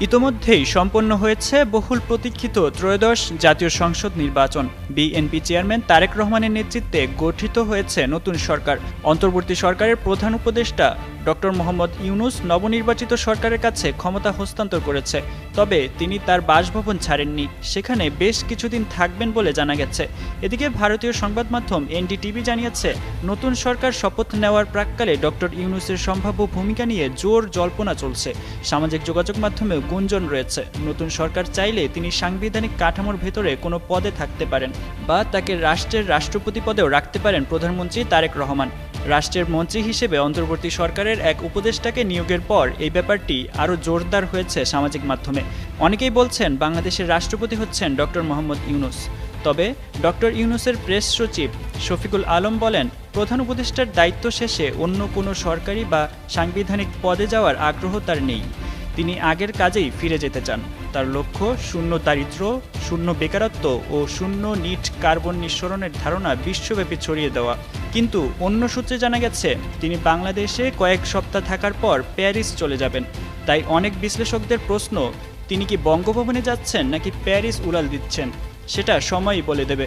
ইতোমধ্যেই সম্পন্ন হয়েছে বহুল প্রতীক্ষিত ত্রয়োদশ জাতীয় সংসদ নির্বাচন। বিএনপি চেয়ারম্যান তারেক রহমানের নেতৃত্বে গঠিত হয়েছে নতুন সরকার। অন্তর্বর্তী সরকারের প্রধান উপদেষ্টা ডক্টর মোহাম্মদ ইউনূস নবনির্বাচিত সরকারের কাছে ক্ষমতা হস্তান্তর করেছে। তবে তিনি তার বাসভবন ছাড়েননি, সেখানে বেশ কিছুদিন থাকবেন বলে জানা গেছে। এদিকে ভারতীয় সংবাদ মাধ্যম এনডিটিভি জানিয়েছে, নতুন সরকার শপথ নেওয়ার প্রাক্কালে ডক্টর ইউনূসের সম্ভাব্য ভূমিকা নিয়ে জোর জল্পনা চলছে। সামাজিক যোগাযোগ মাধ্যমেও গুঞ্জন রয়েছে, নতুন সরকার চাইলে তিনি সাংবিধানিক কাঠামোর ভেতরে কোনো পদে থাকতে পারেন বা তাকে রাষ্ট্রের রাষ্ট্রপতি পদেও রাখতে পারেন প্রধানমন্ত্রী তারেক রহমান। রাষ্ট্রের মন্ত্রী হিসেবে অন্তর্বর্তী সরকারের এক উপদেষ্টাকে নিয়োগের পর এই ব্যাপারটি আরও জোরদার হয়েছে সামাজিক মাধ্যমে। অনেকেই বলছেন বাংলাদেশের রাষ্ট্রপতি হচ্ছেন ডক্টর মোহাম্মদ ইউনূস। তবে ডক্টর ইউনূসের প্রেস সচিব শফিকুল আলম বলেন, প্রধান উপদেষ্টার দায়িত্ব শেষে অন্য কোনো সরকারি বা সাংবিধানিক পদে যাওয়ার আগ্রহ তার নেই। তিনি আগের কাজেই ফিরে যেতে চান। তার লক্ষ্য শূন্য দারিদ্র্য, শূন্য বেকারত্ব ও শূন্য নিট কার্বন নিঃসরণের ধারণা বিশ্বব্যাপী ছড়িয়ে দেওয়া। কিন্তু অন্য সূত্রে জানা গেছে, তিনি বাংলাদেশে কয়েক সপ্তাহ থাকার পর প্যারিস চলে যাবেন। তাই অনেক বিশ্লেষকদের প্রশ্ন, তিনি কি বঙ্গভবনে যাচ্ছেন নাকি প্যারিস উড়াল দিচ্ছেন, সেটা সময়ই বলে দেবে।